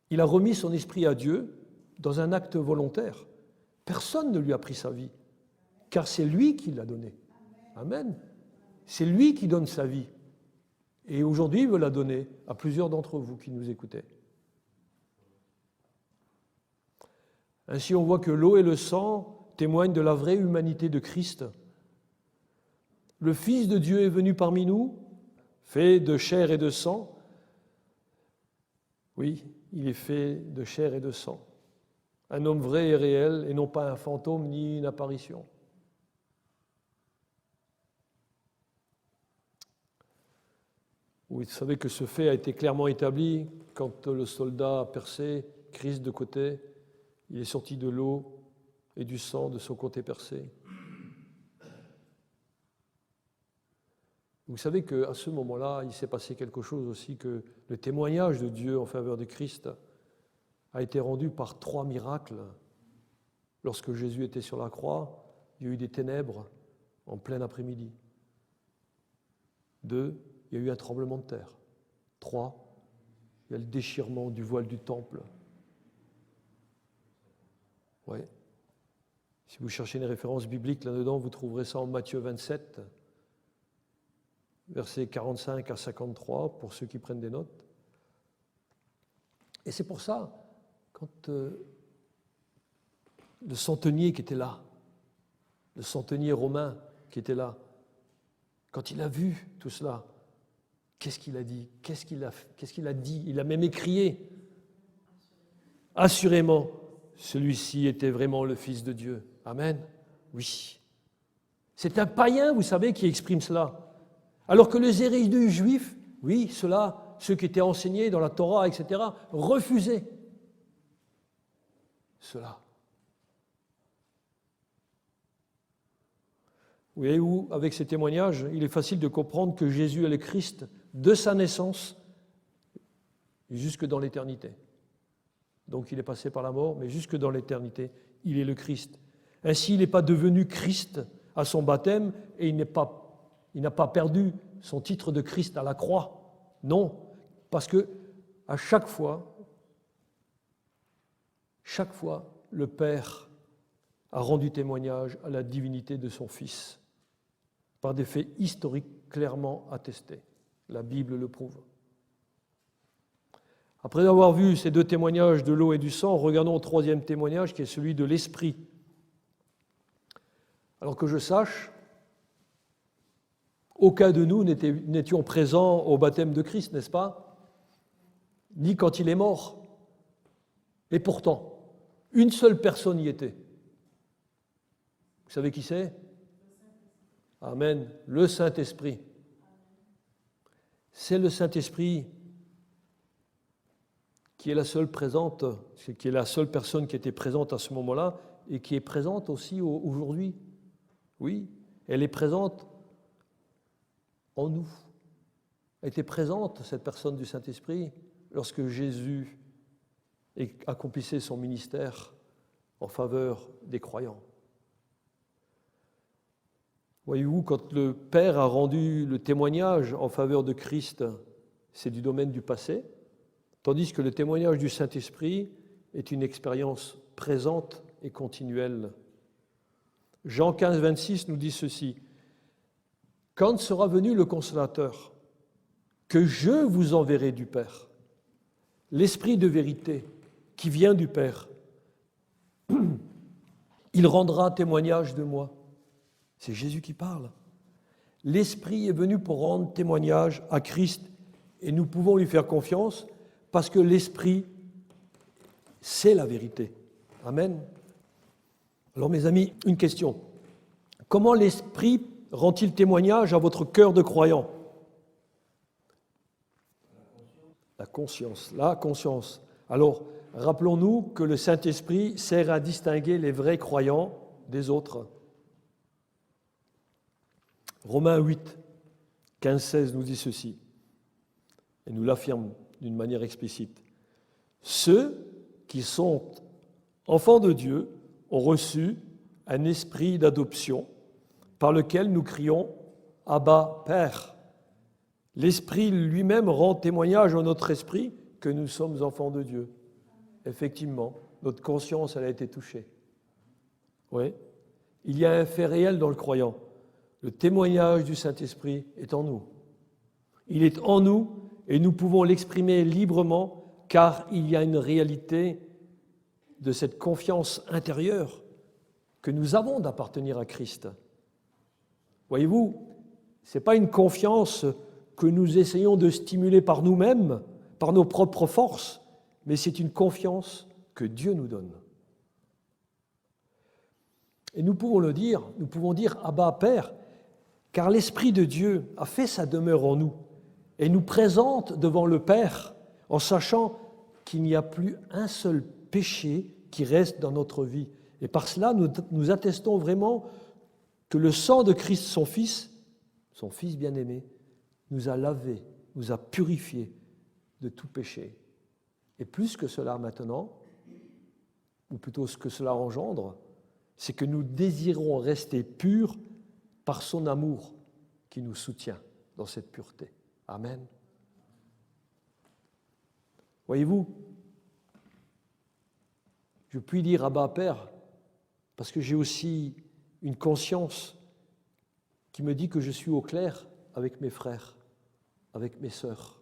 Il a remis son esprit à Dieu dans un acte volontaire. Personne ne lui a pris sa vie, car c'est lui qui l'a donnée. Amen. C'est lui qui donne sa vie. Et aujourd'hui, il veut la donner à plusieurs d'entre vous qui nous écoutez. Ainsi, on voit que l'eau et le sang témoignent de la vraie humanité de Christ. Le Fils de Dieu est venu parmi nous, fait de chair et de sang. Oui, il est fait de chair et de sang. Un homme vrai et réel, et non pas un fantôme ni une apparition. Vous savez que ce fait a été clairement établi quand le soldat a percé Christ de côté. Il est sorti de l'eau et du sang de son côté percé. Vous savez qu'à ce moment-là, il s'est passé quelque chose aussi, que le témoignage de Dieu en faveur de Christ a été rendu par 3 miracles. Lorsque Jésus était sur la croix, il y a eu des ténèbres en plein après-midi. 2, il y a eu un tremblement de terre. 3, il y a le déchirement du voile du temple. Oui. Si vous cherchez une référence biblique là-dedans, vous trouverez ça en Matthieu 27, versets 45 à 53, pour ceux qui prennent des notes. Et c'est pour ça, quand le centenier qui était là, le centenier romain qui était là, quand il a vu tout cela, qu'est-ce qu'il a dit ? Qu'est-ce qu'il a dit ? Il a même écrié. Assurément, celui-ci était vraiment le Fils de Dieu. Amen. Oui. C'est un païen, vous savez, qui exprime cela. Alors que les érudits juifs, oui, ceux qui étaient enseignés dans la Torah, etc., refusaient cela. Vous voyez où, avec ces témoignages, il est facile de comprendre que Jésus est le Christ de sa naissance jusque dans l'éternité. Donc il est passé par la mort, mais jusque dans l'éternité, il est le Christ. Ainsi, il n'est pas devenu Christ à son baptême et il n'a pas perdu son titre de Christ à la croix. Non, parce que à chaque fois, le Père a rendu témoignage à la divinité de son Fils par des faits historiques clairement attestés. La Bible le prouve. Après avoir vu ces 2 témoignages de l'eau et du sang, regardons au 3e témoignage qui est celui de l'Esprit. Alors que je sache, aucun de nous n'étions présents au baptême de Christ, n'est-ce pas ? Ni quand il est mort. Et pourtant, une seule personne y était. Vous savez qui c'est ? Amen. Le Saint-Esprit. C'est le Saint-Esprit qui est la seule présente, qui est la seule personne qui était présente à ce moment-là et qui est présente aussi aujourd'hui. Oui, elle est présente en nous. Elle était présente, cette personne du Saint-Esprit, lorsque Jésus accomplissait son ministère en faveur des croyants. Voyez-vous, quand le Père a rendu le témoignage en faveur de Christ, c'est du domaine du passé, tandis que le témoignage du Saint-Esprit est une expérience présente et continuelle. Jean 15, 26 nous dit ceci. « Quand sera venu le Consolateur, que je vous enverrai du Père, l'Esprit de vérité qui vient du Père, il rendra témoignage de moi. » C'est Jésus qui parle. L'Esprit est venu pour rendre témoignage à Christ et nous pouvons lui faire confiance parce que l'Esprit, c'est la vérité. Amen. Alors mes amis, une question. Comment l'Esprit rend-il témoignage à votre cœur de croyant ? La conscience. Alors, rappelons-nous que le Saint-Esprit sert à distinguer les vrais croyants des autres. Romains 8, 15-16 nous dit ceci, et nous l'affirme d'une manière explicite. Ceux qui sont enfants de Dieu ont reçu un esprit d'adoption par lequel nous crions « Abba, Père ». L'Esprit lui-même rend témoignage à notre esprit que nous sommes enfants de Dieu. Effectivement, notre conscience, elle a été touchée. Oui, il y a un fait réel dans le croyant. Le témoignage du Saint-Esprit est en nous. Il est en nous et nous pouvons l'exprimer librement car il y a une réalité de cette confiance intérieure que nous avons d'appartenir à Christ. Voyez-vous, ce n'est pas une confiance que nous essayons de stimuler par nous-mêmes, par nos propres forces, mais c'est une confiance que Dieu nous donne. Et nous pouvons dire Abba, Père, car l'Esprit de Dieu a fait sa demeure en nous et nous présente devant le Père en sachant qu'il n'y a plus un seul péché qui reste dans notre vie. Et par cela, nous attestons vraiment que le sang de Christ, son Fils bien-aimé, nous a lavés, nous a purifiés de tout péché. Et plus que cela maintenant, ou plutôt ce que cela engendre, c'est que nous désirons rester purs par son amour qui nous soutient dans cette pureté. Amen. Voyez-vous, je puis dire Abba, Père, parce que j'ai aussi une conscience qui me dit que je suis au clair avec mes frères, avec mes sœurs,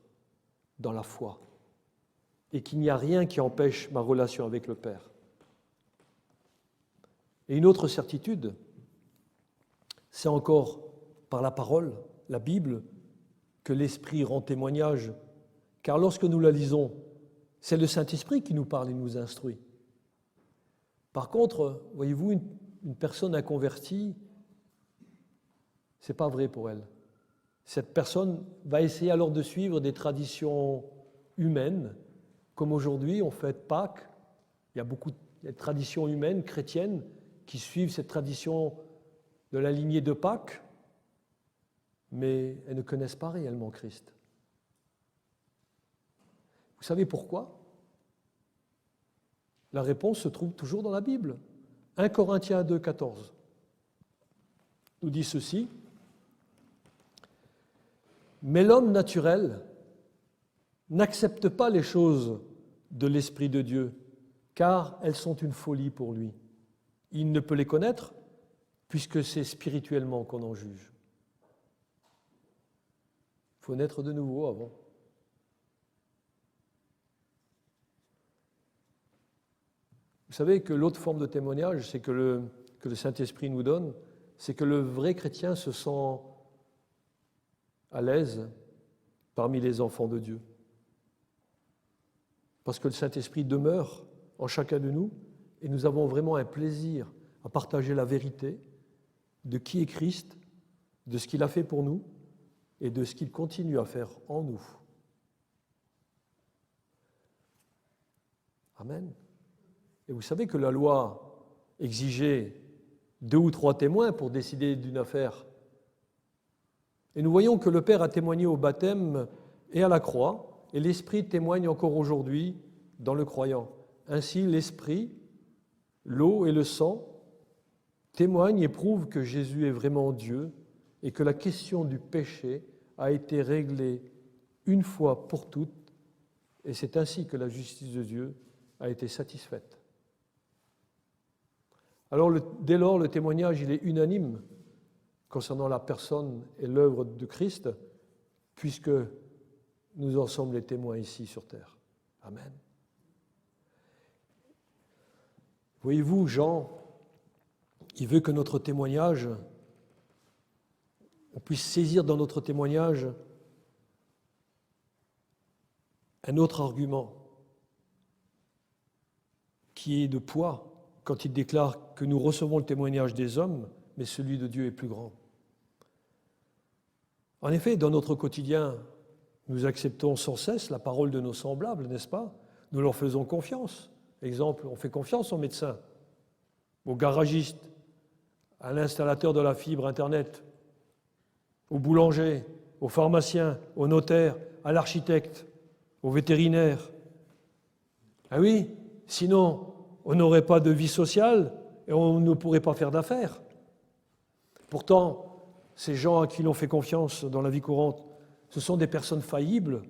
dans la foi, et qu'il n'y a rien qui empêche ma relation avec le Père. Et une autre certitude, c'est encore par la parole, la Bible, que l'Esprit rend témoignage, car lorsque nous la lisons, c'est le Saint-Esprit qui nous parle et nous instruit. Par contre, voyez-vous, une personne inconvertie, ce n'est pas vrai pour elle. Cette personne va essayer alors de suivre des traditions humaines, comme aujourd'hui on fête Pâques. Il y a beaucoup de traditions humaines, chrétiennes, qui suivent cette tradition de la lignée de Pâques, mais elles ne connaissent pas réellement Christ. Vous savez pourquoi ? La réponse se trouve toujours dans la Bible. 1 Corinthiens 2, 14 nous dit ceci. Mais l'homme naturel n'accepte pas les choses de l'Esprit de Dieu, car elles sont une folie pour lui. Il ne peut les connaître, puisque c'est spirituellement qu'on en juge. Il faut naître de nouveau avant. Vous savez que l'autre forme de témoignage, c'est que le Saint-Esprit nous donne, c'est que le vrai chrétien se sent à l'aise parmi les enfants de Dieu. Parce que le Saint-Esprit demeure en chacun de nous et nous avons vraiment un plaisir à partager la vérité de qui est Christ, de ce qu'il a fait pour nous et de ce qu'il continue à faire en nous. Amen. Et vous savez que la loi exigeait 2 ou 3 témoins pour décider d'une affaire. Et nous voyons que le Père a témoigné au baptême et à la croix, et l'Esprit témoigne encore aujourd'hui dans le croyant. Ainsi, l'Esprit, l'eau et le sang témoignent et prouvent que Jésus est vraiment Dieu et que la question du péché a été réglée une fois pour toutes, et c'est ainsi que la justice de Dieu a été satisfaite. Alors, dès lors, le témoignage, il est unanime concernant la personne et l'œuvre de Christ, puisque nous en sommes les témoins ici sur terre. Amen. Voyez-vous, Jean, il veut que notre témoignage, on puisse saisir dans notre témoignage un autre argument qui est de poids quand il déclare que nous recevons le témoignage des hommes, mais celui de Dieu est plus grand. En effet, dans notre quotidien, nous acceptons sans cesse la parole de nos semblables, n'est-ce pas ? Nous leur faisons confiance. Exemple, on fait confiance aux médecins, aux garagistes, à l'installateur de la fibre Internet, aux boulangers, aux pharmaciens, aux notaires, à l'architecte, aux vétérinaires. Ah oui, sinon, on n'aurait pas de vie sociale et on ne pourrait pas faire d'affaires. Pourtant, ces gens à qui l'on fait confiance dans la vie courante ce sont des personnes faillibles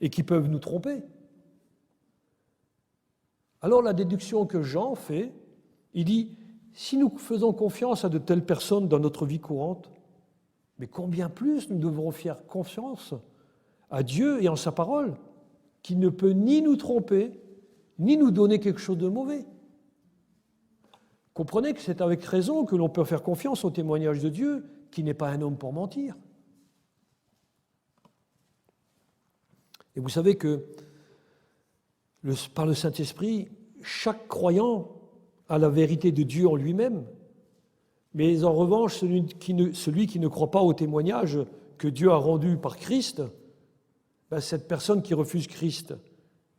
et qui peuvent nous tromper. Alors la déduction que Jean fait, il dit, si nous faisons confiance à de telles personnes dans notre vie courante, mais combien plus nous devrons faire confiance à Dieu et en sa parole, qui ne peut ni nous tromper, ni nous donner quelque chose de mauvais. Comprenez que c'est avec raison que l'on peut faire confiance au témoignage de Dieu, qui n'est pas un homme pour mentir. Et vous savez que par le Saint-Esprit, chaque croyant a la vérité de Dieu en lui-même, mais en revanche, celui qui ne croit pas au témoignage que Dieu a rendu par Christ, cette personne qui refuse Christ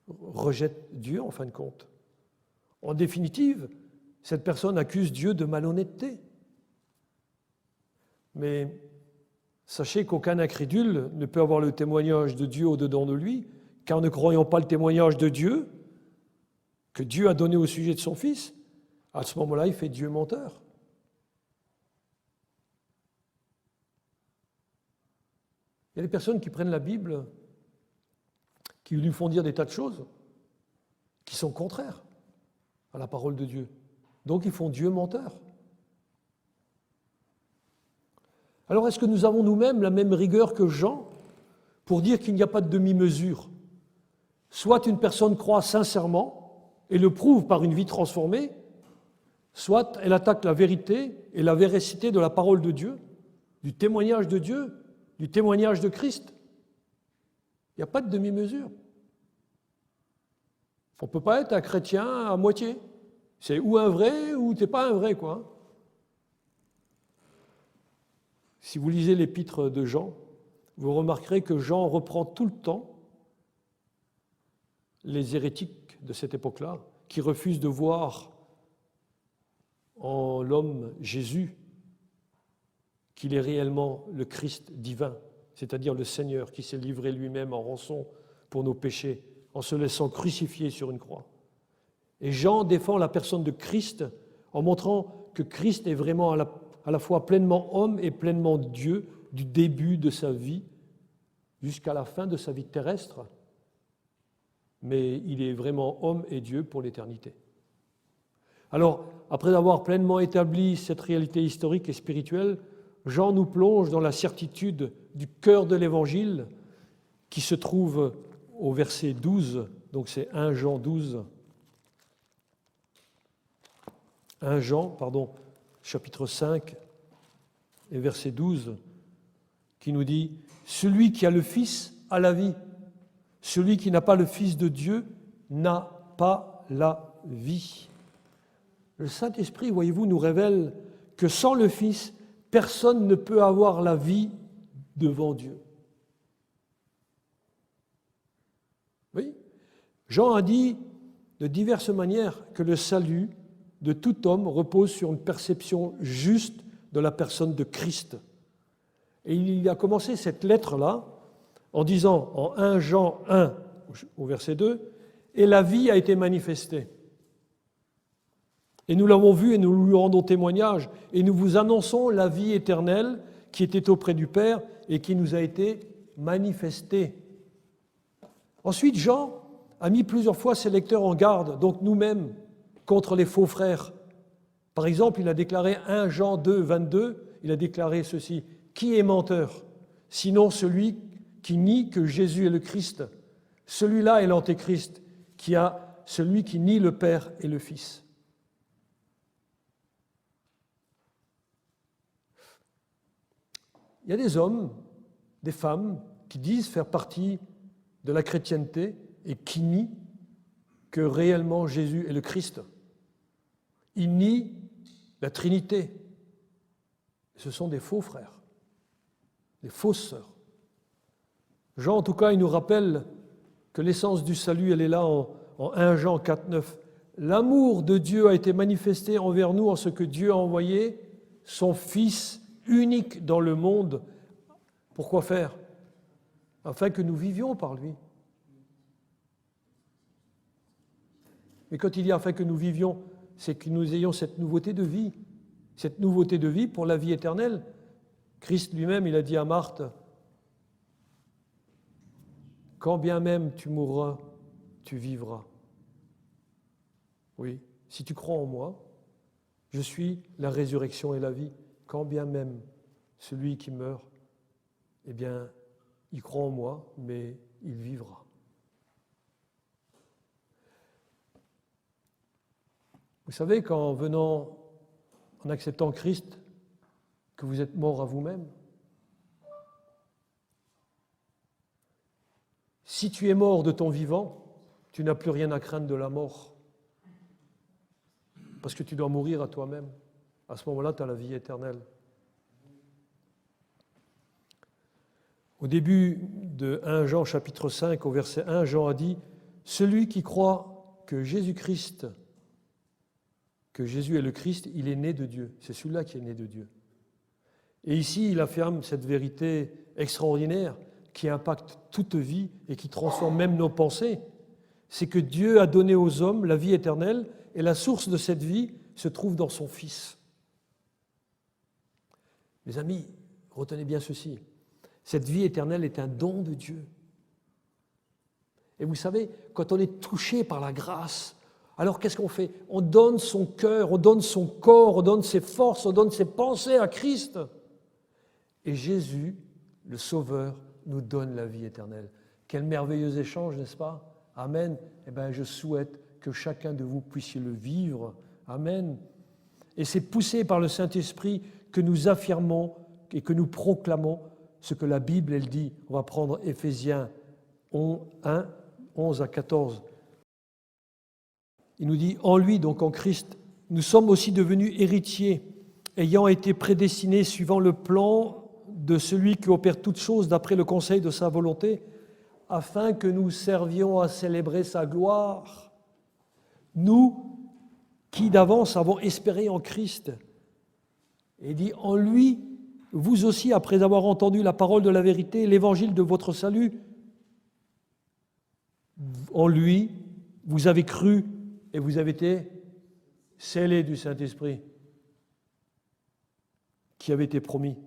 rejette Dieu en fin de compte. En définitive, cette personne accuse Dieu de malhonnêteté. Mais sachez qu'aucun incrédule ne peut avoir le témoignage de Dieu au-dedans de lui, car ne croyant pas le témoignage de Dieu, que Dieu a donné au sujet de son Fils, à ce moment-là, il fait Dieu menteur. Il y a des personnes qui prennent la Bible, qui lui font dire des tas de choses qui sont contraires à la parole de Dieu. Donc ils font Dieu menteur. Alors est-ce que nous avons nous-mêmes la même rigueur que Jean pour dire qu'il n'y a pas de demi-mesure? Soit une personne croit sincèrement et le prouve par une vie transformée, soit elle attaque la vérité et la véracité de la parole de Dieu, du témoignage de Dieu, du témoignage de Christ. Il n'y a pas de demi-mesure. On ne peut pas être un chrétien à moitié. C'est ou un vrai ou tu n'es pas un vrai, quoi. Si vous lisez l'épître de Jean, vous remarquerez que Jean reprend tout le temps les hérétiques de cette époque-là, qui refusent de voir en l'homme Jésus qu'il est réellement le Christ divin, c'est-à-dire le Seigneur qui s'est livré lui-même en rançon pour nos péchés, en se laissant crucifier sur une croix. Et Jean défend la personne de Christ en montrant que Christ est vraiment à la fois pleinement homme et pleinement Dieu du début de sa vie jusqu'à la fin de sa vie terrestre, mais il est vraiment homme et Dieu pour l'éternité. Alors, après avoir pleinement établi cette réalité historique et spirituelle, Jean nous plonge dans la certitude du cœur de l'Évangile qui se trouve au verset 12, donc c'est 1 Jean 12, chapitre 5 et verset 12, qui nous dit « Celui qui a le Fils a la vie, celui qui n'a pas le Fils de Dieu n'a pas la vie. » Le Saint-Esprit, voyez-vous, nous révèle que sans le Fils, personne ne peut avoir la vie devant Dieu. Oui, Jean a dit de diverses manières que le salut de tout homme repose sur une perception juste de la personne de Christ. Et il a commencé cette lettre-là en disant en 1 Jean 1, au verset 2, « Et la vie a été manifestée. Et nous l'avons vue et nous lui rendons témoignage, et nous vous annonçons la vie éternelle qui était auprès du Père et qui nous a été manifestée. » Ensuite, Jean a mis plusieurs fois ses lecteurs en garde, donc nous-mêmes, contre les faux frères. Par exemple, il a déclaré 1 Jean 2, 22, il a déclaré ceci, « Qui est menteur, sinon celui qui nie que Jésus est le Christ? Celui-là est l'Antéchrist, celui qui nie le Père et le Fils. » Il y a des hommes, des femmes qui disent faire partie de la chrétienté et qui nient que réellement Jésus est le Christ. Ils nient la Trinité. Ce sont des faux frères, des fausses sœurs. Jean, en tout cas, il nous rappelle que l'essence du salut, elle est là en 1 Jean 4, 9. L'amour de Dieu a été manifesté envers nous en ce que Dieu a envoyé son Fils unique dans le monde. Pourquoi faire? Afin que nous vivions par lui. Mais quand il dit afin que nous vivions, c'est que nous ayons cette nouveauté de vie. Cette nouveauté de vie pour la vie éternelle. Christ lui-même, il a dit à Marthe, quand bien même tu mourras, tu vivras. Oui, si tu crois en moi, je suis la résurrection et la vie. Quand bien même celui qui meurt, eh bien, il croit en moi, mais il vivra. Vous savez qu'en venant, en acceptant Christ, que vous êtes mort à vous-même. Si tu es mort de ton vivant, tu n'as plus rien à craindre de la mort. Parce que tu dois mourir à toi-même. À ce moment-là, tu as la vie éternelle. Au début de 1 Jean chapitre 5, au verset 1, Jean a dit « Celui qui croit que Jésus-Christ, que Jésus est le Christ, il est né de Dieu. » C'est celui-là qui est né de Dieu. Et ici, il affirme cette vérité extraordinaire qui impacte toute vie et qui transforme même nos pensées. C'est que Dieu a donné aux hommes la vie éternelle et la source de cette vie se trouve dans son Fils. Mes amis, retenez bien ceci. Cette vie éternelle est un don de Dieu. Et vous savez, quand on est touché par la grâce, alors qu'est-ce qu'on fait? On donne son cœur, on donne son corps, on donne ses forces, on donne ses pensées à Christ. Et Jésus, le Sauveur, nous donne la vie éternelle. Quel merveilleux échange, n'est-ce pas? Amen. Eh bien, je souhaite que chacun de vous puissiez le vivre. Amen. Et c'est poussé par le Saint-Esprit que nous affirmons et que nous proclamons ce que la Bible, elle dit. On va prendre Éphésiens 1, 11 à 14. Il nous dit, en lui, donc en Christ, nous sommes aussi devenus héritiers, ayant été prédestinés suivant le plan de celui qui opère toutes choses d'après le conseil de sa volonté, afin que nous servions à célébrer sa gloire. Nous, qui d'avance avons espéré en Christ. Et dit, en lui, vous aussi, après avoir entendu la parole de la vérité, l'évangile de votre salut, en lui, vous avez cru et vous avez été scellés du Saint-Esprit qui avait été promis,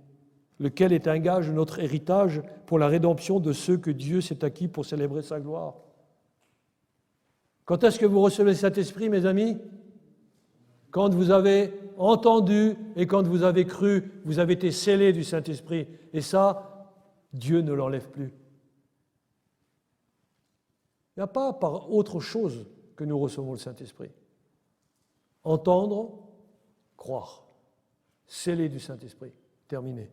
lequel est un gage de notre héritage pour la rédemption de ceux que Dieu s'est acquis pour célébrer sa gloire. Quand est-ce que vous recevez le Saint-Esprit, mes amis? Quand vous avez entendu et quand vous avez cru, vous avez été scellés du Saint-Esprit. Et ça, Dieu ne l'enlève plus. Il n'y a pas par autre chose que nous recevons le Saint-Esprit. Entendre, croire. Scellés du Saint-Esprit. Terminé.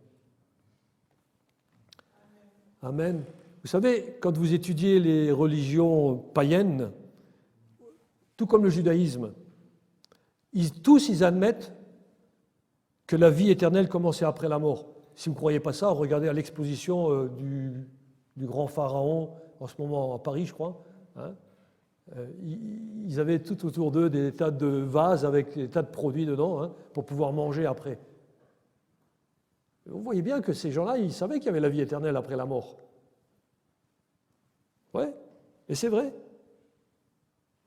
Amen. Vous savez, quand vous étudiez les religions païennes, tout comme le judaïsme, tous ils admettent que la vie éternelle commençait après la mort. Si vous ne croyez pas ça, regardez à l'exposition du grand pharaon, en ce moment à Paris, je crois. Hein. Ils avaient tout autour d'eux des tas de vases avec des tas de produits dedans, hein, pour pouvoir manger après. Vous voyez bien que ces gens-là, ils savaient qu'il y avait la vie éternelle après la mort. Oui, et c'est vrai.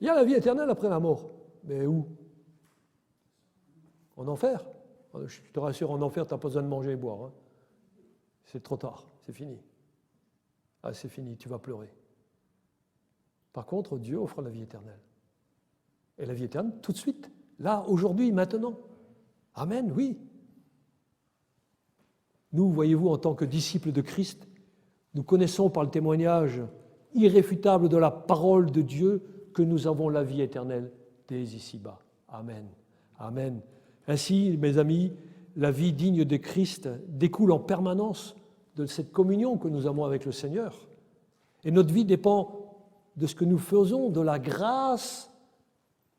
Il y a la vie éternelle après la mort. Mais où? En enfer. Je te rassure, en enfer, tu n'as pas besoin de manger et boire. Hein. C'est trop tard, c'est fini. Ah, c'est fini, tu vas pleurer. Par contre, Dieu offre la vie éternelle. Et la vie éternelle, tout de suite, là, aujourd'hui, maintenant. Amen, oui. Nous, voyez-vous, en tant que disciples de Christ, nous connaissons par le témoignage irréfutable de la parole de Dieu que nous avons la vie éternelle dès ici-bas. Amen. Amen. Ainsi, mes amis, la vie digne de Christ découle en permanence de cette communion que nous avons avec le Seigneur. Et notre vie dépend de ce que nous faisons, de la grâce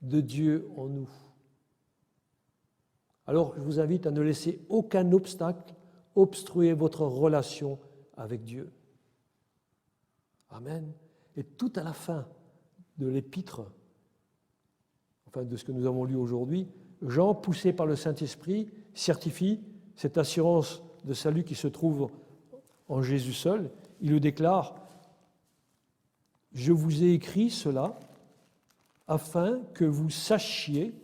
de Dieu en nous. Alors, je vous invite à ne laisser aucun obstacle obstruer votre relation avec Dieu. Amen. Et tout à la fin de l'épître, enfin de ce que nous avons lu aujourd'hui, Jean, poussé par le Saint-Esprit, certifie cette assurance de salut qui se trouve en Jésus seul. Il le déclare, « Je vous ai écrit cela afin que vous sachiez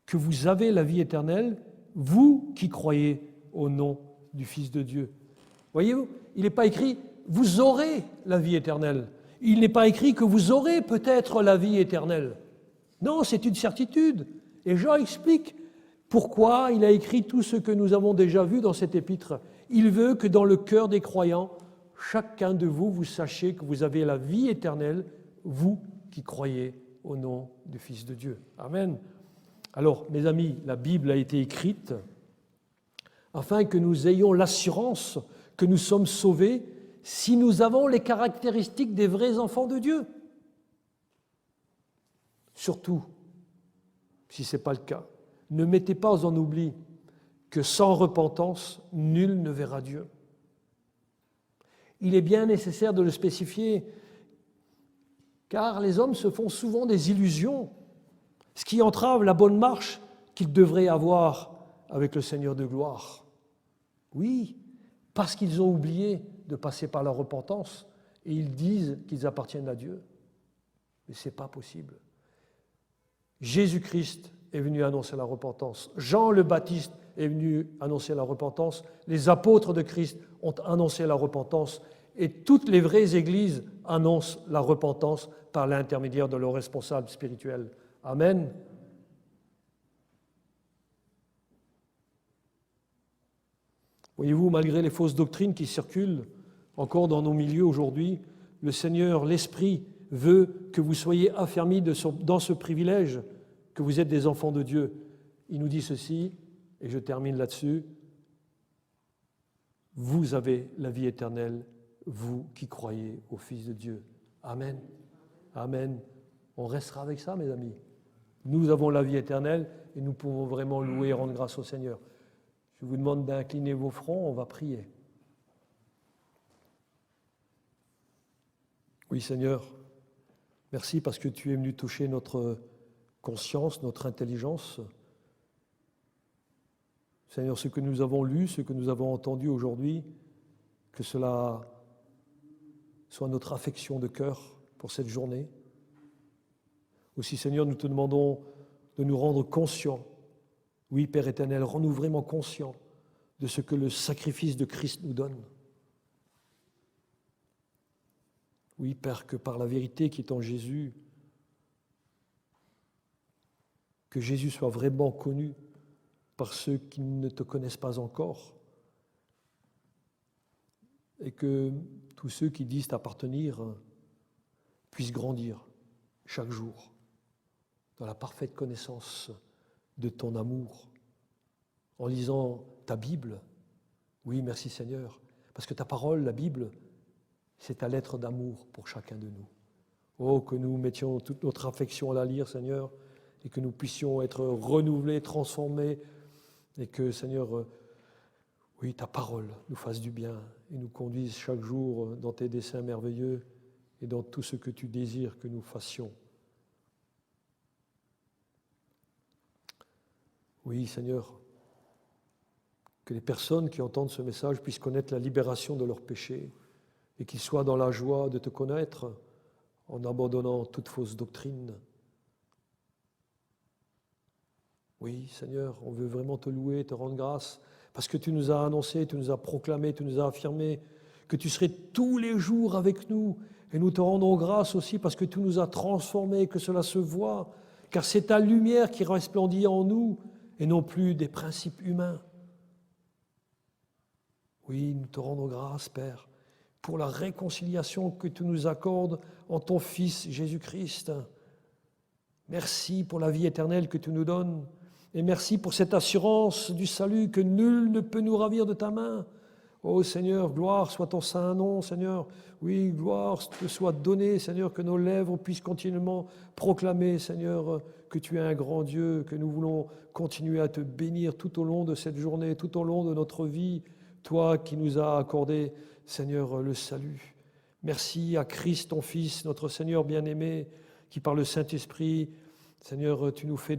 que vous avez la vie éternelle, vous qui croyez au nom du Fils de Dieu. » Voyez-vous, il n'est pas écrit vous aurez la vie éternelle. Il n'est pas écrit que vous aurez peut-être la vie éternelle. Non, c'est une certitude. Et Jean explique pourquoi il a écrit tout ce que nous avons déjà vu dans cet épître. Il veut que dans le cœur des croyants, chacun de vous, vous sachiez que vous avez la vie éternelle, vous qui croyez au nom du Fils de Dieu. Amen. Alors, mes amis, la Bible a été écrite afin que nous ayons l'assurance que nous sommes sauvés si nous avons les caractéristiques des vrais enfants de Dieu. Surtout, si ce n'est pas le cas, ne mettez pas en oubli que sans repentance, nul ne verra Dieu. Il est bien nécessaire de le spécifier, car les hommes se font souvent des illusions, ce qui entrave la bonne marche qu'ils devraient avoir avec le Seigneur de gloire. Oui, parce qu'ils ont oublié de passer par la repentance et ils disent qu'ils appartiennent à Dieu. Mais ce n'est pas possible. Jésus-Christ est venu annoncer la repentance. Jean le Baptiste est venu annoncer la repentance. Les apôtres de Christ ont annoncé la repentance. Et toutes les vraies églises annoncent la repentance par l'intermédiaire de leurs responsables spirituels. Amen. Voyez-vous, malgré les fausses doctrines qui circulent encore dans nos milieux aujourd'hui, le Seigneur, l'Esprit, veut que vous soyez affermis dans ce privilège, que vous êtes des enfants de Dieu. Il nous dit ceci, et je termine là-dessus, vous avez la vie éternelle, vous qui croyez au Fils de Dieu. Amen. Amen. On restera avec ça, mes amis. Nous avons la vie éternelle et nous pouvons vraiment louer et rendre grâce au Seigneur. Je vous demande d'incliner vos fronts, on va prier. Oui, Seigneur, merci parce que tu es venu toucher notre conscience, notre intelligence. Seigneur, ce que nous avons lu, ce que nous avons entendu aujourd'hui, que cela soit notre affection de cœur pour cette journée. Aussi, Seigneur, nous te demandons de nous rendre conscients. Oui, Père éternel, rends-nous vraiment conscients de ce que le sacrifice de Christ nous donne. Oui, Père, que par la vérité qui est en Jésus, que Jésus soit vraiment connu par ceux qui ne te connaissent pas encore, et que tous ceux qui disent t'appartenir puissent grandir chaque jour dans la parfaite connaissance de ton amour, en lisant ta Bible. Oui, merci Seigneur, parce que ta parole, la Bible, c'est ta lettre d'amour pour chacun de nous. Oh, que nous mettions toute notre affection à la lire, Seigneur, et que nous puissions être renouvelés, transformés, et que, Seigneur, oui, ta parole nous fasse du bien et nous conduise chaque jour dans tes desseins merveilleux et dans tout ce que tu désires que nous fassions. Oui, Seigneur, que les personnes qui entendent ce message puissent connaître la libération de leurs péchés et qu'ils soient dans la joie de te connaître en abandonnant toute fausse doctrine. Oui, Seigneur, on veut vraiment te louer, te rendre grâce, parce que tu nous as annoncé, tu nous as proclamé, tu nous as affirmé que tu serais tous les jours avec nous. Et nous te rendons grâce aussi parce que tu nous as transformés, que cela se voit, car c'est ta lumière qui resplendit en nous et non plus des principes humains. Oui, nous te rendons grâce, Père, pour la réconciliation que tu nous accordes en ton Fils Jésus-Christ. Merci pour la vie éternelle que tu nous donnes. Et merci pour cette assurance du salut que nul ne peut nous ravir de ta main. Ô Seigneur, gloire soit ton saint nom, Seigneur. Oui, gloire te soit donnée, Seigneur, que nos lèvres puissent continuellement proclamer, Seigneur, que tu es un grand Dieu, que nous voulons continuer à te bénir tout au long de cette journée, tout au long de notre vie, toi qui nous as accordé, Seigneur, le salut. Merci à Christ, ton Fils, notre Seigneur bien-aimé, qui par le Saint-Esprit, Seigneur, tu nous fais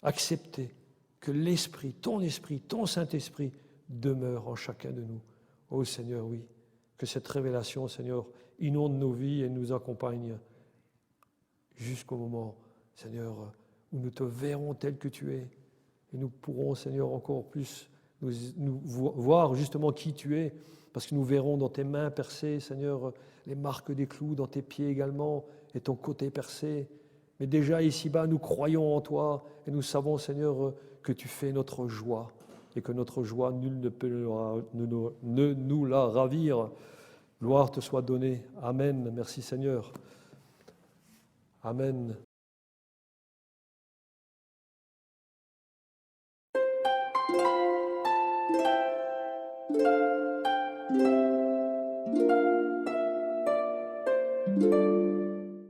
accepter que l'Esprit, ton Saint-Esprit, demeure en chacun de nous. Ô Seigneur, oui, que cette révélation, Seigneur, inonde nos vies et nous accompagne jusqu'au moment, Seigneur, où nous te verrons tel que tu es. Et nous pourrons, Seigneur, encore plus voir justement qui tu es, parce que nous verrons dans tes mains percées, Seigneur, les marques des clous, dans tes pieds également, et ton côté percé. Mais déjà ici-bas, nous croyons en toi, et nous savons, Seigneur, que tu fais notre joie, et que notre joie, nul ne peut ne nous la ravir. Gloire te soit donnée. Amen. Merci Seigneur. Amen.